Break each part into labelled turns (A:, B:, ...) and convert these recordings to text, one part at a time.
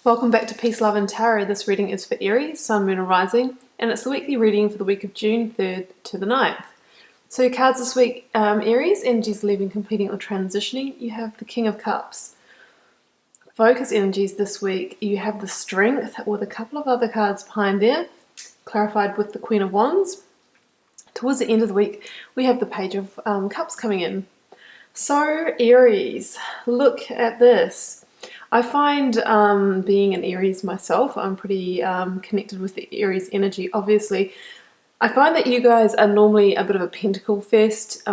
A: Welcome back to Peace, Love and Tarot. This reading is for Aries, Sun, Moon and Rising, and it's the weekly reading for the week of June 3rd to the 9th. So your cards this week, Aries, energies leaving, completing or transitioning. You have the King of Cups. Focus energies this week, you have the Strength with a couple of other cards behind there, clarified with the Queen of Wands. Towards the end of the week, we have the Page of Cups coming in. So Aries, look at this. I find being an Aries myself, I'm pretty connected with the Aries energy, obviously. I find that you guys are normally a bit of a pentacle fest,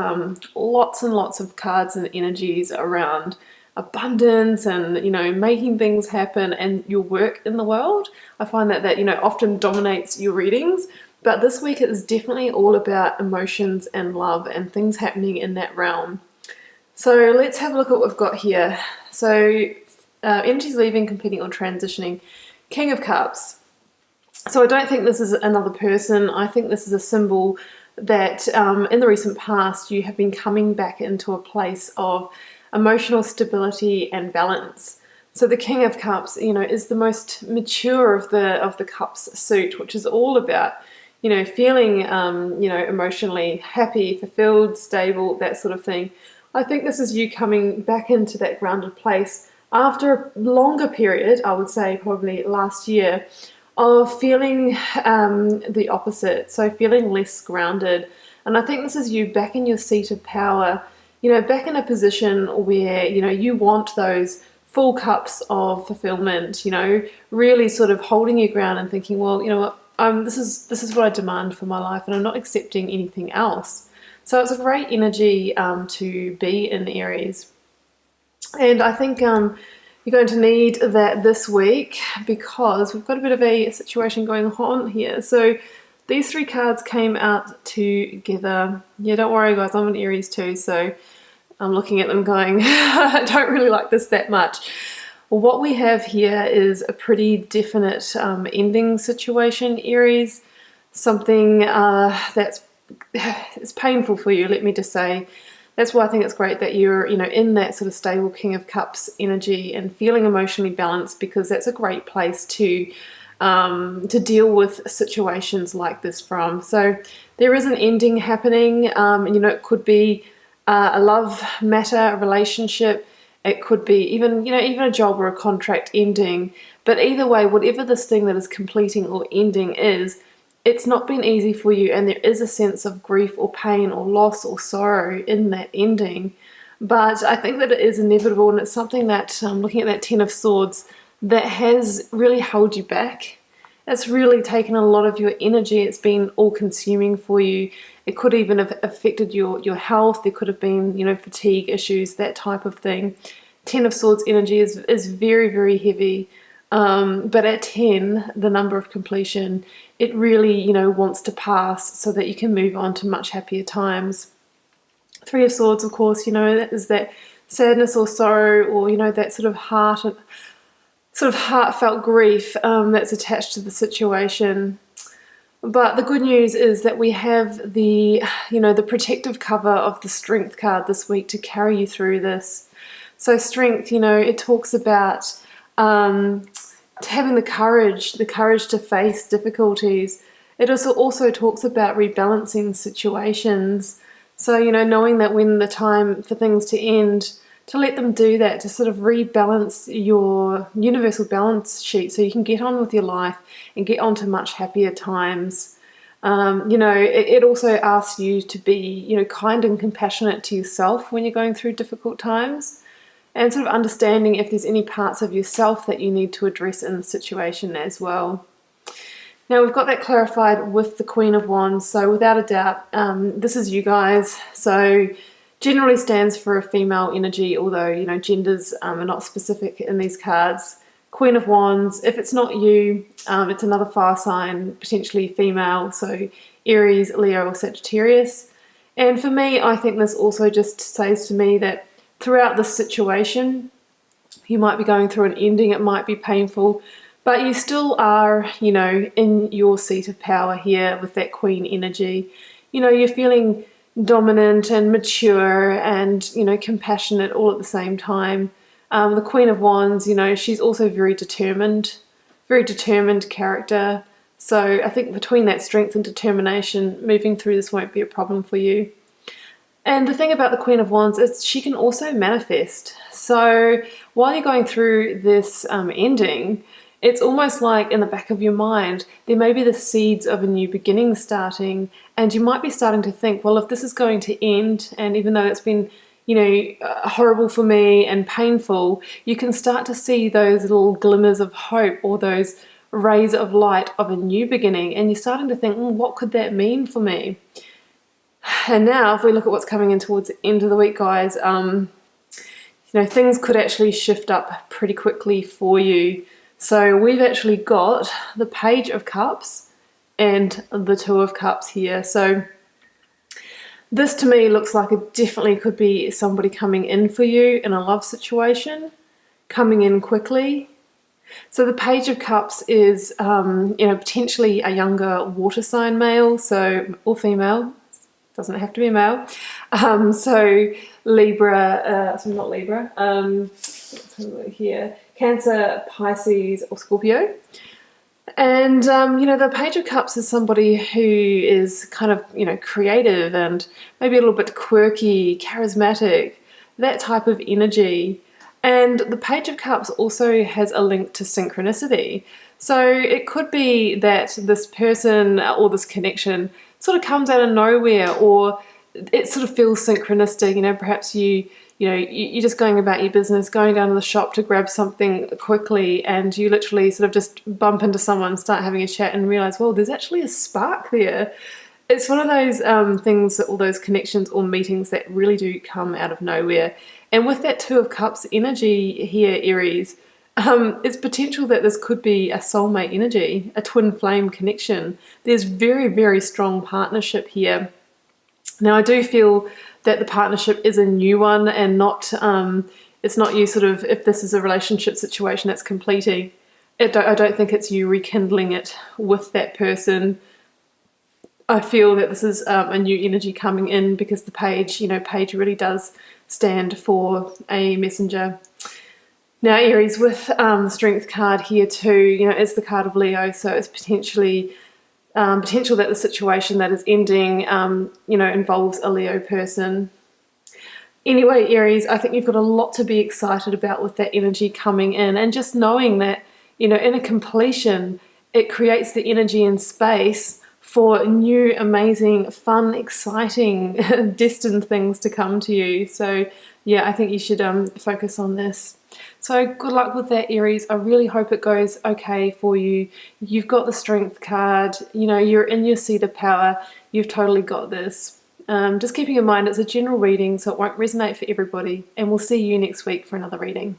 A: lots and lots of cards and energies around abundance and, making things happen and your work in the world. I find that often dominates your readings, but this week it is definitely all about emotions and love and things happening in that realm. So let's have a look at what we've got here. So energies leaving, completing or transitioning. King of Cups. So I don't think this is another person. I think this is a symbol that in the recent past you have been coming back into a place of emotional stability and balance. So the King of Cups, is the most mature of the cups suit, which is all about, feeling, emotionally happy, fulfilled, stable, that sort of thing. I think this is you coming back into that grounded place after a longer period, I would say probably last year, of feeling the opposite, so feeling less grounded. And I think this is you back in your seat of power, back in a position where, you want those full cups of fulfillment, really sort of holding your ground and thinking, well, what, this is what I demand for my life and I'm not accepting anything else. So it's a great energy to be in Aries. And I think you're going to need that this week because we've got a bit of a situation going on here. So these three cards came out together. Yeah, don't worry guys, I'm an Aries too, so I'm looking at them going, I don't really like this that much. Well, what we have here is a pretty definite ending situation, Aries. Something that's it's painful for you, let me just say. That's why I think it's great that you're, in that sort of stable King of Cups energy and feeling emotionally balanced, because that's a great place to deal with situations like this from. So there is an ending happening. It could be a love matter, a relationship. It could be even a job or a contract ending. But either way, whatever this thing that is completing or ending is, it's not been easy for you, and there is a sense of grief or pain or loss or sorrow in that ending. But I think that it is inevitable, and it's something that, looking at that Ten of Swords, that has really held you back. It's really taken a lot of your energy. It's been all-consuming for you. It could even have affected your health. There could have been, fatigue issues, that type of thing. Ten of Swords energy is very, very heavy. But at 10, the number of completion, it really, wants to pass so that you can move on to much happier times. Three of Swords, of course, is that sadness or sorrow, or, that sort of heartfelt grief that's attached to the situation. But the good news is that we have the protective cover of the Strength card this week to carry you through this. So Strength, it talks about having the courage to face difficulties. It also talks about rebalancing situations. So, knowing that when the time for things to end, to let them do that, to sort of rebalance your universal balance sheet so you can get on with your life and get on to much happier times. It also asks you to be, kind and compassionate to yourself when you're going through difficult times, and sort of understanding if there's any parts of yourself that you need to address in the situation as well. Now we've got that clarified with the Queen of Wands, so without a doubt, this is you guys. So generally stands for a female energy, although, genders are not specific in these cards. Queen of Wands, if it's not you, it's another fire sign, potentially female, so Aries, Leo or Sagittarius. And for me, I think this also just says to me that throughout this situation, you might be going through an ending, it might be painful, but you still are, in your seat of power here with that Queen energy. You're feeling dominant and mature and, compassionate all at the same time. The Queen of Wands, you know, she's also very determined character. So I think between that strength and determination, moving through this won't be a problem for you. And the thing about the Queen of Wands is she can also manifest. So while you're going through this ending, it's almost like in the back of your mind, there may be the seeds of a new beginning starting, and you might be starting to think, well, if this is going to end, and even though it's been, you know, horrible for me and painful, you can start to see those little glimmers of hope or those rays of light of a new beginning, and you're starting to think, what could that mean for me? And now, if we look at what's coming in towards the end of the week, guys, you know, things could actually shift up pretty quickly for you. So we've actually got the Page of Cups and the Two of Cups here. So this to me looks like it definitely could be somebody coming in for you in a love situation, coming in quickly. So the Page of Cups is, you know, potentially a younger water sign male, so, or female. Doesn't have to be a male. So Libra, so not Libra, let's have a look here, Cancer, Pisces or Scorpio. And, you know, the Page of Cups is somebody who is kind of, you know, creative and maybe a little bit quirky, charismatic, that type of energy. And the Page of Cups also has a link to synchronicity. So it could be that this person or this connection sort of comes out of nowhere, or it sort of feels synchronistic. You know, perhaps you're just going about your business, going down to the shop to grab something quickly, and you literally sort of just bump into someone, start having a chat, and realize, well, there's actually a spark there. It's one of those things, all those connections or meetings that really do come out of nowhere. And with that Two of Cups energy here, Aries, it's potential that this could be a soulmate energy, a twin flame connection. There's very, very strong partnership here. Now, I do feel that the partnership is a new one and not, it's not you sort of, if this is a relationship situation that's completing, I don't think it's you rekindling it with that person. I feel that this is a new energy coming in because the page, you know, page really does stand for a messenger. Now, Aries, with the Strength card here too, you know, it's the card of Leo, so it's potentially potential that the situation that is ending, you know, involves a Leo person. Anyway, Aries, I think you've got a lot to be excited about with that energy coming in, and just knowing that, you know, in a completion, it creates the energy and space for new, amazing, fun, exciting, destined things to come to you. So yeah, I think you should focus on this. So good luck with that, Aries. I really hope it goes okay for you. You've got the Strength card. You know, you're in your seat of power. You've totally got this. Just keeping in mind, it's a general reading, so it won't resonate for everybody. And we'll see you next week for another reading.